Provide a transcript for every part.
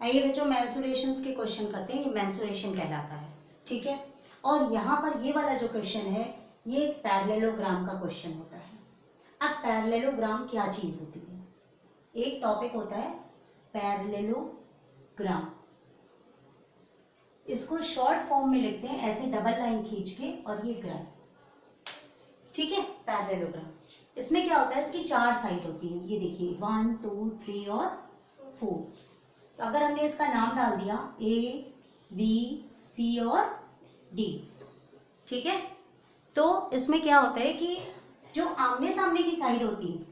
आइए बच्चों मेंसुरेशंस के क्वेश्चन करते हैं। ये मेंसुरेशन कहलाता है, ठीक है। और यहाँ पर ये वाला जो क्वेश्चन है ये पैरेललोग्राम का क्वेश्चन होता है। अब पैरेललोग्राम क्या चीज होती है? एक टॉपिक होता है पैरेललोग्राम, इसको शॉर्ट फॉर्म में लिखते हैं ऐसे डबल लाइन खींच के, और ये ग्राम, ठीक है। पैरेललोग्राम इसमें क्या होता है, इसकी 4 साइड होती है। ये देखिए 1 2 3 और 4। तो अगर हमने इसका नाम डाल दिया ए बी सी और डी, ठीक है, तो इसमें क्या होता है कि जो आमने सामने की साइड होती है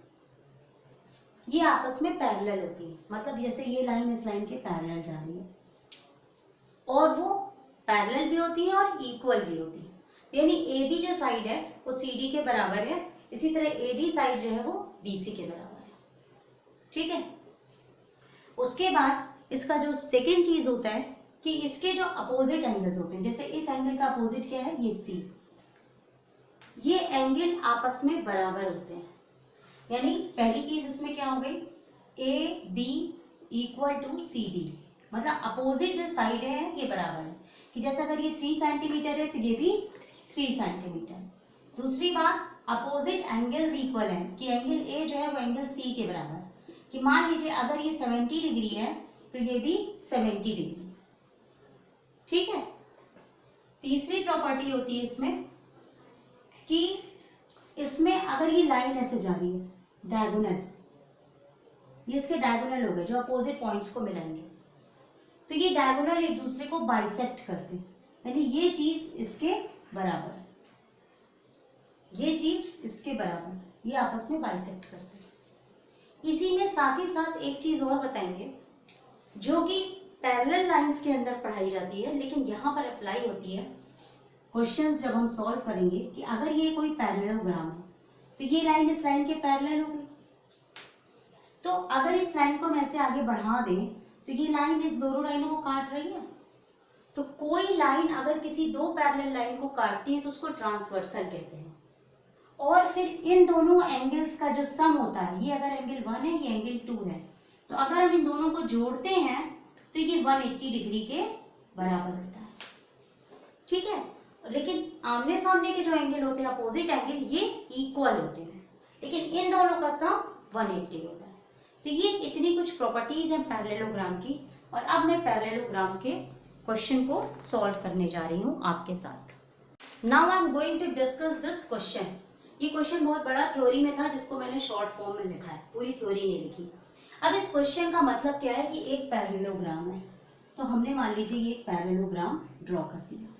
ये आपस में पैरेलल होती है। मतलब जैसे ये लाइन इस लाइन के पैरेलल जा रही है, और वो पैरेलल भी होती है और इक्वल भी होती है। यानी ए बी जो साइड है वो सी डी के बराबर है, इसी तरह ए डी साइड जो है वो बी सी के बराबर है, ठीक है। उसके बाद इसका जो सेकेंड चीज होता है कि इसके जो अपोजिट एंगल्स होते हैं, जैसे इस एंगल का अपोजिट क्या है, ये सी, ये एंगल आपस में बराबर होते हैं। यानी पहली चीज इसमें क्या हो गई, A B equal to C D, मतलब अपोजिट जो साइड है ये बराबर है। कि जैसे अगर ये 3 सेंटीमीटर है तो ये भी 3 सेंटीमीटर। दूसरी बात, अपोजिट एंगल्स इक्वल है कि एंगल ए जो है वो एंगल सी के बराबर है। कि मान लीजिए अगर ये 70 डिग्री है तो ये भी 70 डिग्री, ठीक है। तीसरी प्रॉपर्टी होती है इसमें कि इसमें अगर ये लाइन ऐसे जा रही है डायगोनल, ये इसके डायगोनल हो गए जो अपोजिट पॉइंट्स को मिलाएंगे, तो ये डायगोनल एक दूसरे को बाइसेक्ट करते हैं। यानी ये चीज इसके बराबर, ये चीज इसके बराबर, ये आपस में बाइसेक्ट करते हैं। इसी में साथ ही साथ एक चीज और बताएंगे जो कि पैरेलल लाइंस के अंदर पढ़ाई जाती है, लेकिन यहाँ पर अप्लाई होती है क्वेश्चंस जब हम सॉल्व करेंगे। कि अगर ये कोई पैरेललोग्राम है तो ये लाइन इस लाइन के पैरेलल हो गई, तो अगर इस लाइन को हम ऐसे आगे बढ़ा दें तो ये लाइन इस दोनों लाइनों को काट रही है। तो कोई लाइन अगर किसी दो पैरेलल लाइन को काटती है तो उसको ट्रांसवर्सल कहते हैं। और फिर इन दोनों एंगल्स का जो सम होता है, ये अगर एंगल 1 है ये एंगल 2 है, तो अगर हम इन दोनों को जोड़ते हैं तो ये 180 डिग्री के बराबर होता है, ठीक है। लेकिन आमने सामने के जो एंगल होते हैं अपोजिट एंगल, ये इक्वल होते हैं, लेकिन इन दोनों का सम 180 होता है। तो ये इतनी कुछ प्रॉपर्टीज हैं पैरेललोग्राम की। और अब मैं पैरेललोग्राम के क्वेश्चन को सॉल्व करने जा रही हूँ आपके साथ। Now I am going to discuss this question. ये क्वेश्चन बहुत बड़ा थ्योरी में था जिसको मैंने शॉर्ट फॉर्म में लिखा है, पूरी थ्योरी नहीं लिखी। अब इस क्वेश्चन का मतलब क्या है कि एक पैरेललोग्राम है, तो हमने मान लीजिए ये एक पैरेललोग्राम ड्रॉ कर दिया।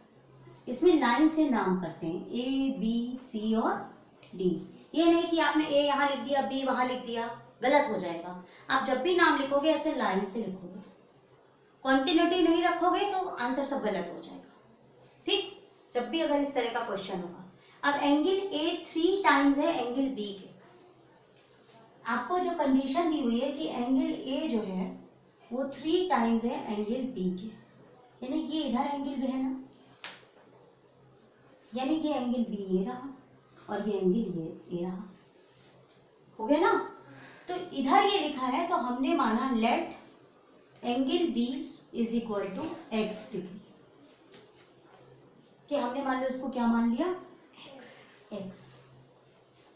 इसमें लाइन से नाम करते हैं ए बी सी और डी। ये नहीं कि आपने ए यहाँ लिख दिया बी वहां लिख दिया, गलत हो जाएगा। आप जब भी नाम लिखोगे ऐसे लाइन से लिखोगे, कॉन्टिन्यूटी नहीं रखोगे तो आंसर सब गलत हो जाएगा, ठीक। जब भी अगर इस तरह का क्वेश्चन होगा। अब एंगल ए 3 टाइम्स है एंगल बी के। आपको जो कंडीशन दी हुई है कि एंगल ए जो है वो 3 टाइम्स है एंगल बी के, यानी ये इधर एंगल भी है ना, यानी ये एंगल बी ये रहा और ये एंगल ये रहा, हो गया ना। तो इधर ये लिखा है तो हमने माना let angle B is equal to X degree, कि हमने मान लिया उसको क्या मान लिया, एक्स।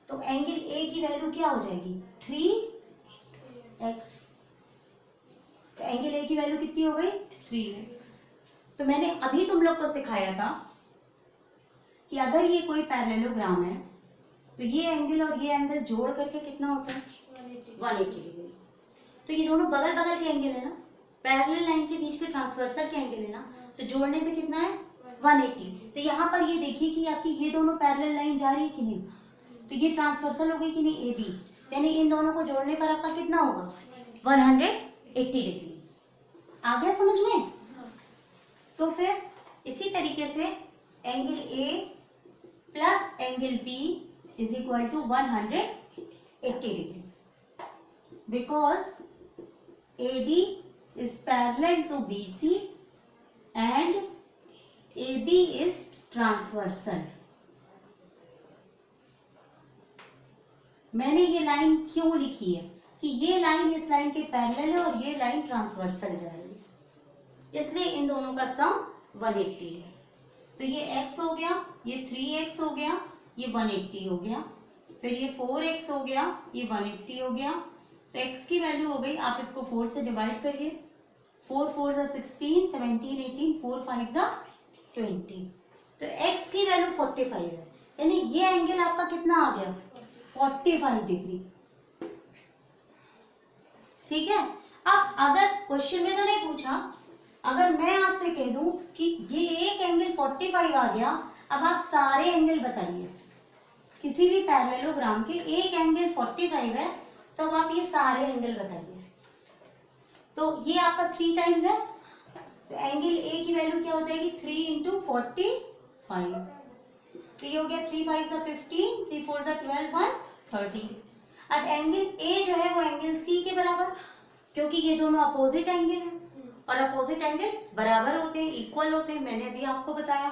तो एंगल ए की वैल्यू क्या हो जाएगी, 3x। तो एंगल ए की वैल्यू कितनी हो गई, 3x। तो मैंने अभी तुम लोग को सिखाया था कि अगर ये कोई पैरेललोग्राम है तो ये एंगल और ये एंगल जोड़ करके कितना होता है, 180 डिग्री। तो ये दोनों बगल बगल के एंगल है ना, पैरेलल लाइन के बीच के ट्रांसवर्सल के एंगल है ना, तो जोड़ने पे कितना है, 180। तो यहाँ पर ये देखिए कि आपकी ये दोनों पैरेलल लाइन जा रही है कि नहीं, तो ये ट्रांसवर्सल हो गई कि नहीं, ए बी, यानी इन दोनों को जोड़ने पर आपका कितना होगा, 180 डिग्री। आ गया समझ में। तो फिर इसी तरीके से angle A plus angle B is equal to 180 degree, because A D is parallel to B C and A B is transversal. मैंने ये लाइन क्यों लिखी है, कि ये लाइन इस लाइन के पैरेलल है और ये लाइन ट्रांसवर्सल जा रही है, इसलिए इन दोनों का सम 180 है। तो ये x हो गया, ये 3x हो गया, ये 180 हो गया, फिर ये 4x हो गया, ये 180 हो गया। तो x की वैल्यू हो गई, आप इसको 4 से डिवाइड करिए, 4 4 जा 16, 17 18, 4 5 जा 20। तो x की वैल्यू 45 है, यानी ये एंगल आपका कितना आ गया 45 डिग्री। ठीक है। अब अगर क्वेश्चन में तो नहीं पूछा, अगर मैं आपसे कह दूं कि ये एक एंगल 45 आ गया, अब आप सारे एंगल बताइए, किसी भी पैरेललोग्राम के एक एंगल 45 है, तो अब आप ये सारे एंगल बताइए। तो ये आपका 3 टाइम्स है, तो एंगल ए की वैल्यू क्या हो जाएगी 3 इंटू 45। तो ये हो गया 3 5 जा 15, 3 4 जा 12, 1 30। अब एंगल ए जो है वो एंगल सी के बराबर, क्योंकि ये दोनों अपोजिट एंगल हैं और अपोजिट एंगल बराबर होते हैं, इक्वल होते हैं, मैंने अभी आपको बताया।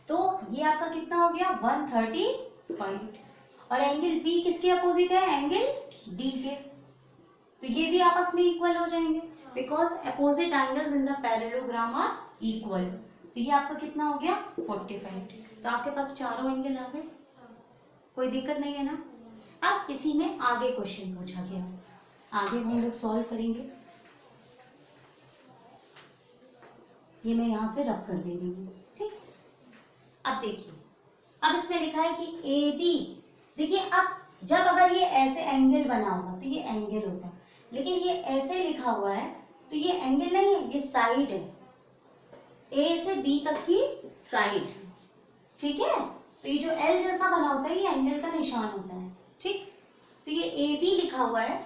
तो ये आपका कितना हो गया 135। और एंगल बी किसके अपोजिट है, एंगल डी के, तो ये भी आपस में इक्वल हो जाएंगे, because opposite angles in the parallelogram are equal. तो ये आपका कितना हो गया 45। तो आपके पास चारों एंगल आ गए, कोई दिक्कत नहीं है ना। अब इसी में आगे क्वेश्चन पूछा गया, आगे हम लोग सॉल्व करेंगे। ये मैं यहां से रब कर दे रही हूँ, ठीक। अब देखिए, अब इसमें लिखा है कि ए बी, देखिए अब जब अगर ये ऐसे एंगल बना होगा तो ये एंगल होता है, लेकिन ये ऐसे लिखा हुआ है तो ये एंगल नहीं है, ये साइड है, ए से बी तक की साइड, ठीक है। तो ये जो एल जैसा बना होता है ये एंगल का निशान होता है, ठीक। तो ये ए बी लिखा हुआ है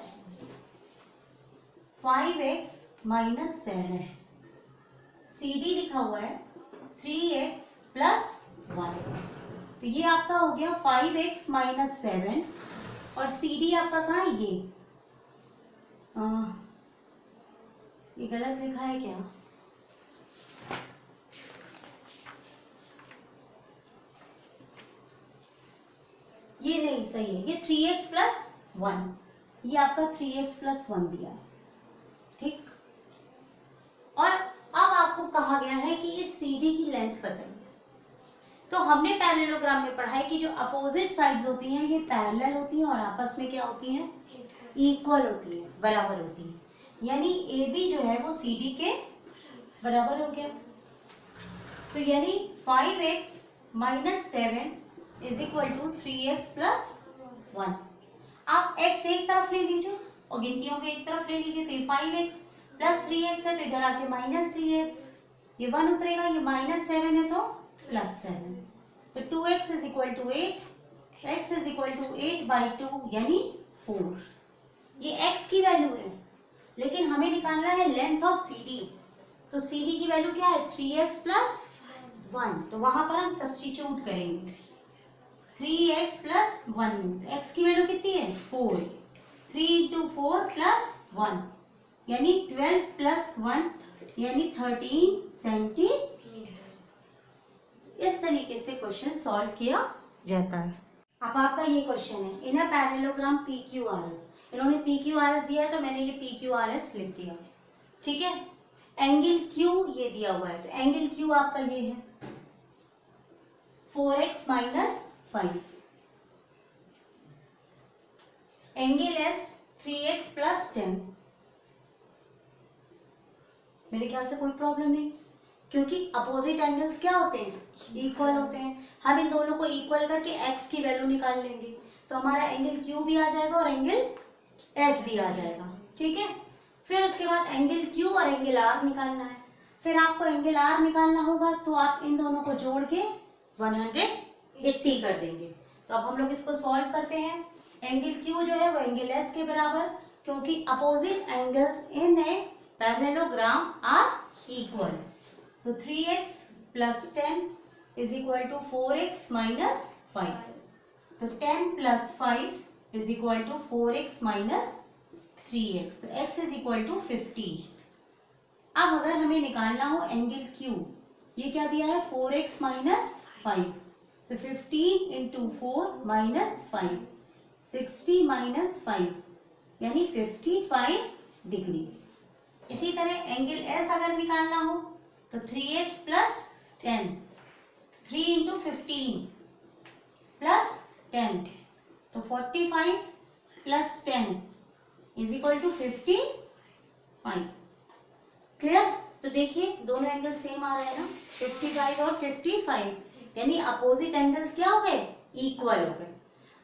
5x माइनस 7, सी डी लिखा हुआ है 3x प्लस 1। तो ये आपका हो गया 5x माइनस 7 और सी डी आपका कहाँ है, ये गलत लिखा है क्या, ये नहीं सही है, ये 3x प्लस 1, ये आपका 3x प्लस 1 दिया है, ठीक। और अब आपको कहा गया है कि इस CD की लेंथ बताइए। तो हमने पैरेललोग्राम में पढ़ा है कि जो अपोजिट साइड्स होती हैं ये पैरेलल होती हैं और आपस में क्या होती हैं, इक्वल होती है, बराबर होती है, यानी AB जो है वो CD के बराबर हो गया। तो यानी 5x minus 7 is equal to 3x plus 1। आप x एक तरफ ले लीजिए और गिनतियों को एक तरफ ले लीजिए, तो ये 5x प्लस 3x है, तो इधर आके माइनस 3x, ये 1 उतरेगा, ये माइनस 7 है तो प्लस 7, तो 2x is equal to 8, x is equal to 8/2 यानी 4। ये x की वैल्यू है, लेकिन हमें निकालना है लेंथ ऑफ CD, तो CD की वैल्यू क्या है 3x प्लस 1, तो वहां पर हम सब्स्टिट्यूट करेंगे 3x प्लस 1 में, तो x की वैल्यू कितनी है 4, 3 इंटू 4 प्लस 1 यानी 12 प्लस 1 यानी 13 सेंटीमीटर। इस तरीके से क्वेश्चन सॉल्व किया जाता है। अब आपका ये क्वेश्चन है, इन अ पैरेललोग्राम PQRS, इन्होंने PQRS दिया है तो मैंने ये PQRS लिख दिया, ठीक है। एंगल Q ये दिया हुआ है, तो एंगल Q आपका ये है 4x minus 5, angle S 3x plus 10। मेरे ख्याल से कोई प्रॉब्लम नहीं, क्योंकि अपोजिट एंगल्स क्या होते हैं, इक्वल होते हैं। हम इन दोनों को इक्वल करके x की वैल्यू निकाल लेंगे, तो हमारा एंगल Q भी आ जाएगा और एंगल S भी आ जाएगा, ठीक है। फिर उसके बाद एंगल Q और एंगल R निकालना है, फिर आपको एंगल R निकालना होगा, तो आप इन दोनों को जोड़ के 180 कर देंगे। तो अब हम लोग इसको सॉल्व करते हैं। एंगल Q जो है वो एंगल S के बराबर, क्योंकि opposite angles in a parallelogram are equal, तो 3x plus 10 is equal to 4x minus 5, तो 10 plus 5 is equal to 4x minus 3x, तो x इज इक्वल टू 50। अब अगर हमें निकालना हो एंगल Q, ये क्या दिया है 4x माइनस 5, तो 15 इंटू 4 माइनस 5, 60 माइनस 5 यानी 55 डिग्री। इसी तरह एंगल एस अगर निकालना हो तो 3x प्लस 10, 3 इंटू 15 प्लस 10, तो 45 plus 10 is equal to 55। Clear? तो देखिए दोनों एंगल सेम आ रहे हैं ना, 55 और 55, यानी अपोजिट एंगल्स क्या हो गए, इक्वल हो गए।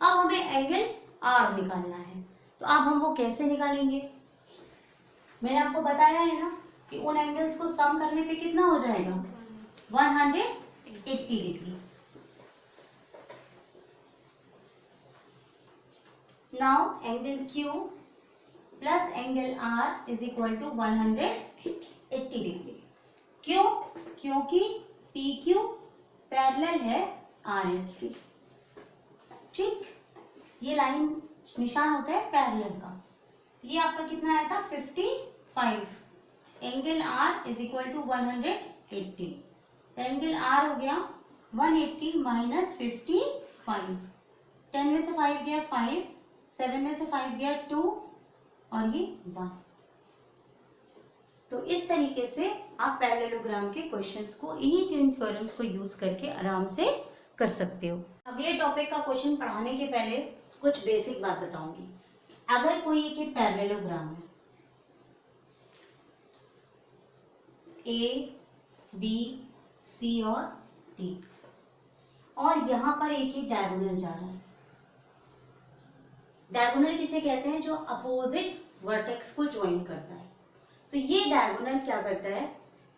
अब हमें एंगल आर निकालना है, तो अब हम वो कैसे निकालेंगे? मैंने आपको बताया है ना कि उन एंगल्स को सम करने पे कितना हो जाएगा, 180 degree. Now angle Q plus angle R is equal to 180 degree. क्यों? क्योंकि पी क्यू पैरेलल है आर एस की। ठीक, ये लाइन निशान होता है पैरेलल का। ये आपका कितना आया था, 55। Angle R is equal to 180, angle R हो गया 180 माइनस 55। 10 में से 5 गया 5, 7 में से 5 गया 2 और ये 1। तो इस तरीके से आप पैरेललोग्राम के क्वेश्चंस को इन्हीं तीन थ्योरम्स को यूज करके आराम से कर सकते हो। अगले टॉपिक का क्वेश्चन पढ़ाने के पहले कुछ बेसिक बात बताऊंगी। अगर कोई एक पैरेललोग्राम है, ए बी सी और डी, और यहां पर एक ही डायगोनल जा रहा है। डायगोनल किसे कहते हैं, जो अपोजिट वर्टेक्स को ज्वाइन करता है। तो ये डायगोनल क्या करता है,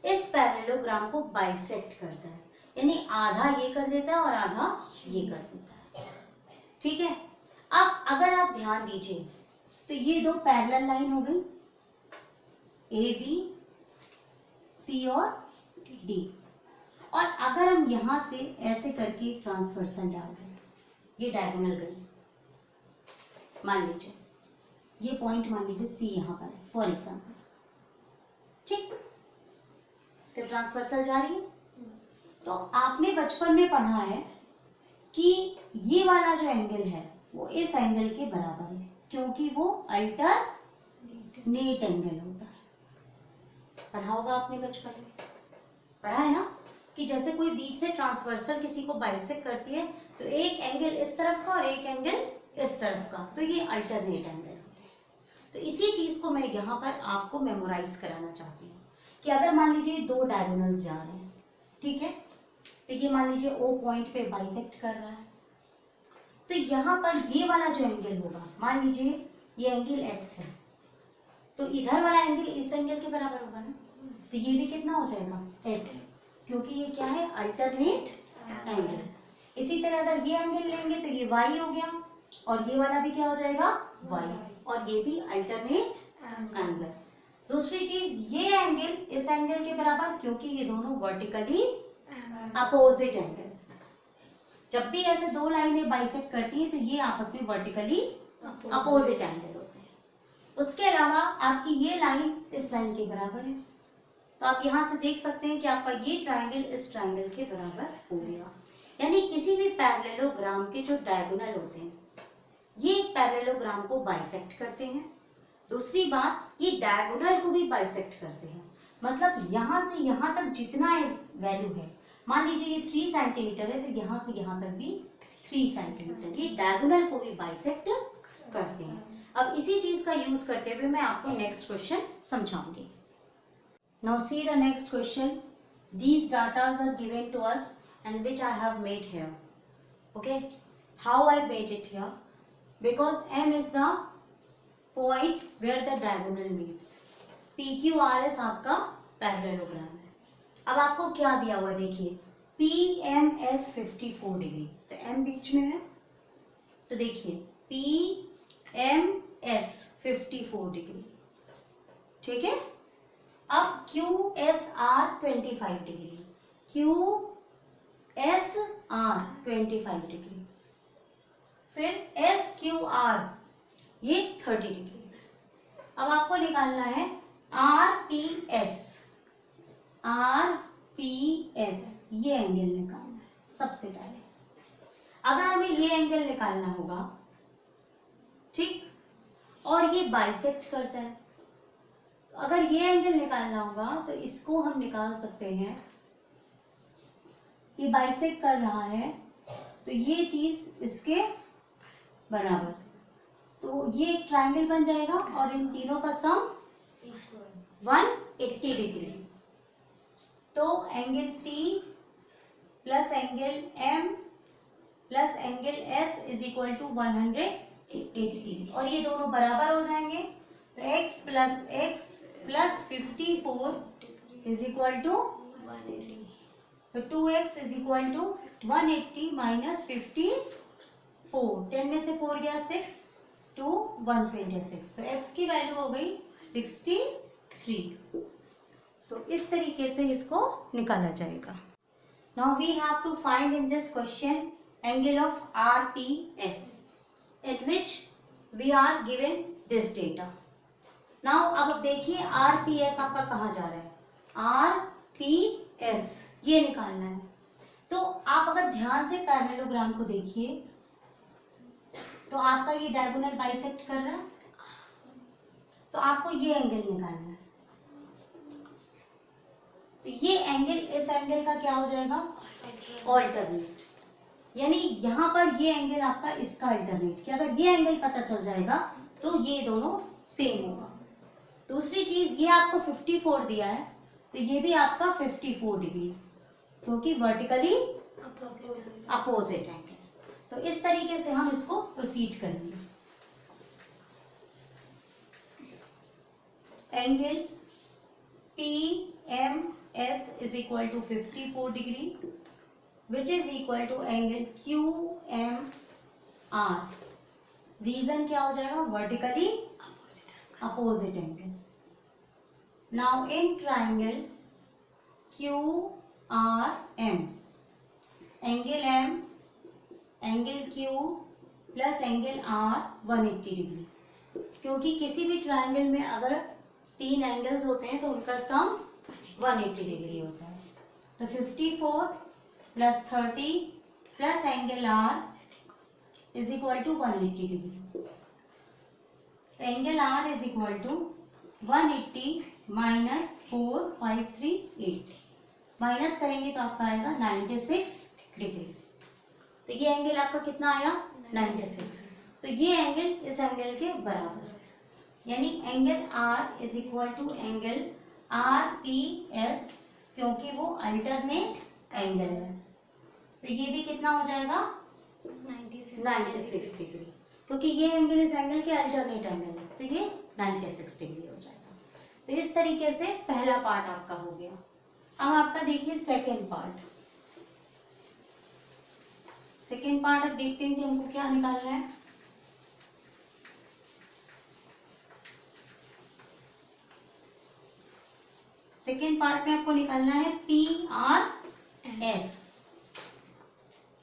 इस पैरेललोग्राम को बाइसेक्ट करता है, यानी आधा ये कर देता है और आधा ये कर देता है। ठीक है, अब अगर आप ध्यान दीजिए तो ये दो पैरेलल लाइन हो गई, ए बी सी और डी, और अगर हम यहां से ऐसे करके ट्रांसवर्सल डाल रहे हैं, ये डायगोनल गई। मान लीजिए ये पॉइंट मान लीजिए सी यहां पर है फॉर एग्जाम्पल। ठीक, तो ट्रांसवर्सल जा रही है। तो आपने बचपन में पढ़ा है कि ये वाला जो एंगल है वो इस एंगल के बराबर है, क्योंकि वो अल्टरनेट एंगल होता है। पढ़ा होगा आपने बचपन में, पढ़ा है ना, कि जैसे कोई बीच से ट्रांसवर्सल किसी को बाइसेक्ट करती है तो एक एंगल इस तरफ का और एक एंगल इस तरफ का, तो ये अल्टरनेट एंगल होते हैं। तो इसी चीज को मैं यहाँ पर आपको मेमोराइज कराना चाहती हूँ कि अगर मान लीजिए दो डायगोनल्स जा रहे हैं, ठीक है, तो ये मान लीजिए ओ पॉइंट पे बाइसेक्ट कर रहा है, तो यहाँ पर ये वाला जो एंगल होगा, मान लीजिए ये एंगल एक्स है, तो इधर वाला एंगल इस एंगल के बराबर होगा ना, तो ये भी कितना हो जाएगा, एक्स, क्योंकि ये क्या है, अल्टरनेट एंगल। इसी तरह अगर ये एंगल लेंगे तो ये वाई हो गया, और ये वाला भी क्या हो जाएगा, वाई, और ये भी अल्टरनेट एंगल। दूसरी चीज, ये एंगल इस एंगल के बराबर, क्योंकि ये दोनों वर्टिकली अपोजिट एंगल। जब भी ऐसे दो लाइनें बाइसेक्ट करती हैं तो ये आपस में वर्टिकली अपोजिट एंगल होते हैं। उसके अलावा आपकी ये लाइन इस लाइन के बराबर है, तो आप यहां से देख सकते हैं कि आपका ये ट्रायंगल इस ट्रायंगल के बराबर हो गया। यानी किसी भी पैरेललोग्राम के जो डायगोनल होते हैं ये एक पैरेललोग्राम को बाइसेक्ट करते हैं। दूसरी बात, ये डायगोनल को भी बाइसेक्ट करते हैं, मतलब यहां से यहां तक जितना वैल्यू है, मान लीजिए ये 3 सेंटीमीटर है, तो यहां से यहां तक भी 3 सेंटीमीटर, ये डायगोनल को भी बाइसेक्ट करते हैं। अब इसी चीज का यूज करते हुए मैं आपको नेक्स्ट क्वेश्चन समझाऊंगी। Now see the next question. These datas are given to us and which I have made here. Okay, how I made it here? Because M is the point where the diagonal meets. PQRS आपका parallelogram है। अब आपको क्या दिया हुआ देखिए, PMS 54 degree, तो M बीच में है, तो देखिए PMS 54 डिग्री, ठीक है। अब QSR 25 डिग्री, QSR 25 डिग्री, फिर SQR ये 30 डिग्री। अब आपको निकालना है RPS, RPS ये एंगल निकालना है सबसे पहले। अगर हमें ये एंगल निकालना होगा, ठीक, और ये बाइसेक्ट करता है। अगर ये एंगल निकालना होगा तो इसको हम निकाल सकते हैं, ये बाइसेक्ट कर रहा है तो ये चीज इसके बराबर, तो ये एक ट्रायंगल बन जाएगा और इन तीनों का सम 180 डिग्री। तो angle P plus angle M plus angle S is equal to 180 degree, और ये दोनों बराबर हो जाएंगे। तो x plus x plus 54 is equal to 180। तो 2x is equal to 180 minus 54, 10 में से 4 गया 6 to 126, तो x की वैल्यू हो गई 63। तो इस तरीके से इसको निकाला जाएगा। Now we have to find in this question angle of RPS in which we are given this data. Now अब देखिए RPS आपका कहाँ जा रहा है, RPS ये निकालना है। तो आप अगर ध्यान से पैरेललोग्राम को देखिए तो आपका ये डायगोनल बाइसेक्ट कर रहा है, तो आपको ये एंगल निकालना है। तो ये एंगल इस एंगल का क्या हो जाएगा, ऑल्टरनेट, यानी यहाँ पर ये एंगल आपका इसका अल्टरनेट, कि अगर ये एंगल पता चल जाएगा तो ये दोनों सेम होगा। दूसरी चीज ये आपको 54 दिया है, तो ये भी आपका 54 डिग्री, क्योंकि वर्टिकली अपोजिट एंगल। तो इस तरीके से हम इसको प्रोसीड करेंगे। Angle PMS is equal to 54 degree which is equal to angle QMR। Reason क्या हो जाएगा, vertically opposite angle. Now in triangle QRM, angle M angle Q plus angle R 180 degree, क्योंकि किसी भी ट्राइंगल में अगर 3 एंगल्स होते हैं तो उनका सम 180 डिग्री होता है। तो 54 plus 30 plus angle R is equal to 180 degree. Angle R is equal to 180 minus 4538, minus करेंगे तो आपका आएगा 96 डिग्री। तो ये एंगल आपका कितना आया, 96। तो ये एंगल इस एंगल के बराबर है, यानी angle R is equal to angle RPS, क्योंकि वो अल्टरनेट एंगल है। तो ये भी कितना हो जाएगा, 96 डिग्री, क्योंकि ये एंगल इस एंगल के अल्टरनेट एंगल है, तो ये 96 डिग्री हो जाएगा। तो इस तरीके से पहला पार्ट आपका हो गया। अब आपका देखिए सेकेंड पार्ट। सेकेंड पार्ट अब देखते हैं कि हमको क्या निकालना है। सेकेंड पार्ट में आपको निकालना है PRS,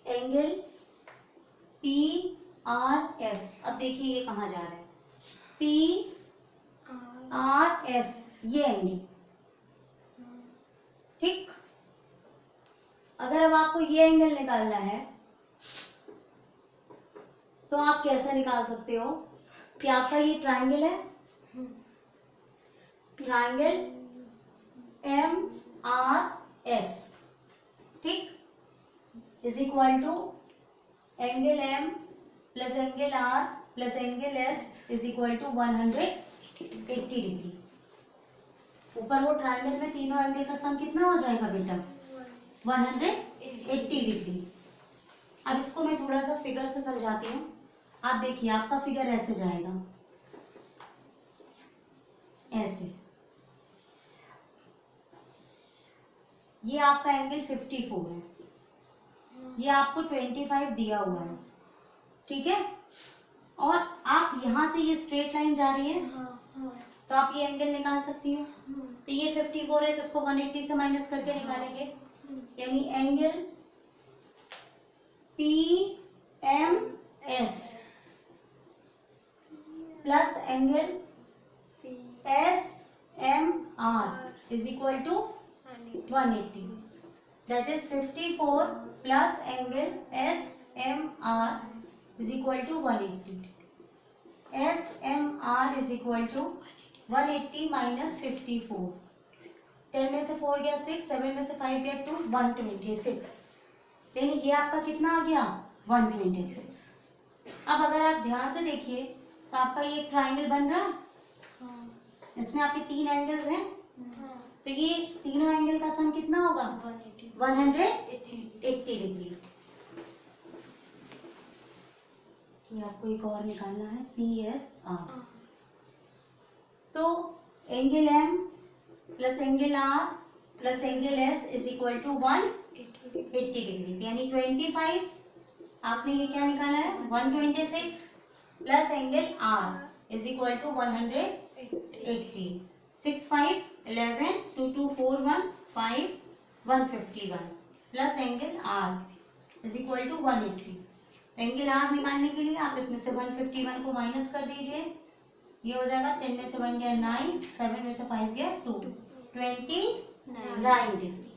एंगल PRS। अब देखिए ये कहाँ जा रहा है, PRS ये एंगल, ठीक। अगर अब आपको ये एंगल निकालना है तो आप कैसे निकाल सकते हो कि आपका ये ट्राइंगल है, ट्राइंगल MRS, ठीक, is equal to angle M plus angle R plus angle S is equal to 180 degree. ऊपर वो ट्राइंगल में तीनों एंगल का सम कितना हो जाएगा बेटा, 180 डिग्री। अब इसको मैं थोड़ा सा फिगर से समझाती हूँ। आप देखिए आपका फिगर ऐसे जाएगा, ऐसे, ये आपका एंगल 54 है, ये आपको 25 दिया हुआ है, ठीक है। और आप यहाँ से ये स्ट्रेट लाइन जा रही है, तो आप ये एंगल निकाल सकती हो। तो ये 54 है तो इसको 180 से माइनस करके निकालेंगे, यानी angle PMS plus angle SMR is equal to 180, that is 54 plus angle SMR is equal to 180। SMR is equal to 180 minus 54। 10 में से 4 गया 6, 7 में से 5 गया 2, 126। यानी ये आपका कितना आ गया 126। अब अगर आप ध्यान से देखिए तो आपका ये ट्राइंगल बन रहा है। इसमें आपके 3 एंगल्स हैं। तो ये तीनों एंगल का सम कितना होगा 180 डिग्री। ये आपको एक और निकालना है PSR। तो angle M plus angle R plus angle S is equal to 180 degree. यानी 25 आपने ये क्या निकाला है 126 plus angle R is equal to 180। 6 5 11 2 2 4 1 5 151 plus angle R is equal to 180। Angle R निकालने के लिए आप इसमें से 151 को माइनस कर दीजिए। ये हो जाएगा 10 में से 1 गया 9, 7 में से 5 गया 2, 29 डिग्री।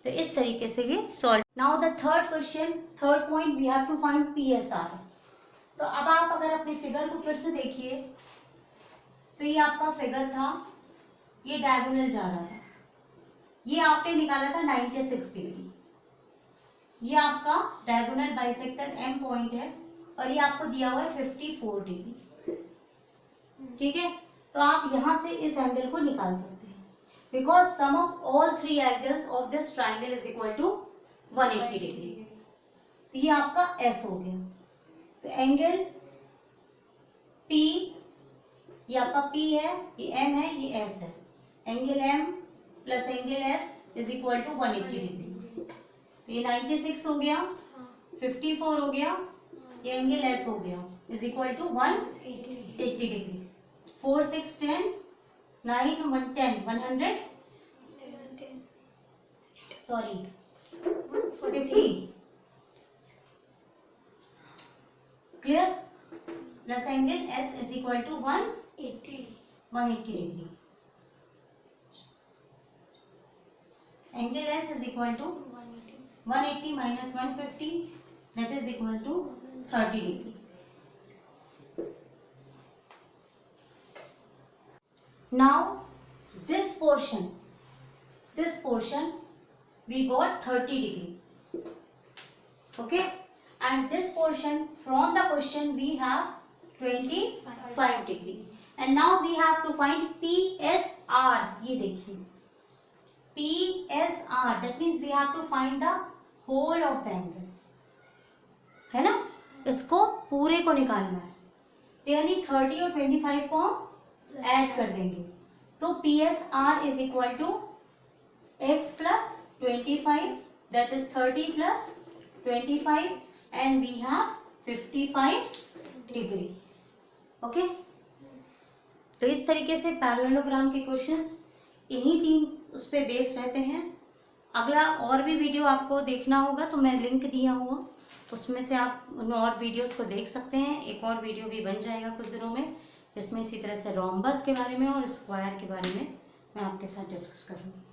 तो इस तरीके से ये solve. Now the third question, third point we have to find PSR। तो अब आप अगर अपने फिगर को फिर से देखिए तो ये आपका फिगर था, ये डायगोनल जा रहा था, ये आपने निकाला था 96 डिग्री। ये आपका डायगोनल बाइसेक्टर M पॉइंट है और ये आपको दिया हुआ है 54 डिग्री। ठीक है, तो आप यहां से इस एंगल को निकाल सकते हैं because sum of all 3 angles of this triangle is equal to 180 degree. तो ये आपका S हो गया। तो एंगल P, ये आपका P है, ये M है, ये S है। Angle M plus angle S is equal to 180 degree. तो ये 96 हो गया, 54 हो गया, ये एंगल S हो गया is equal to 180 degree. 4 6 10 9 1 10 100 sorry 50 clear. Plus angle S is equal to 180 degree. Angle S is equal to 180 minus 150 that is equal to 30 degree. Now this portion we got 30 degree. Okay, and this portion from the question we have 25 degree. And now we have to find PSR. ये देखिए PSR, that means we have to find the whole of the angle, है ना। इसको पूरे को निकालना है यानी 30 और 25 को ऐड कर देंगे। तो PSR is equal to x plus 25 that is 30 plus 25 and we have 55 degree. Okay, तो इस तरीके से पैरेललोग्राम के क्वेश्चंस इन्हीं 3 उस पे बेस्ड रहते हैं। अगला और भी वीडियो आपको देखना होगा तो मैं लिंक दिया हुआ उसमें से आप उन और वीडियोस को देख सकते हैं। एक और वीडियो भी बन जाएगा कुछ दिनों में, जिसमें इसी तरह से रोम्बस के बारे में और स्क्वायर के बारे में मैं आपके साथ डिस्कस करूँगी।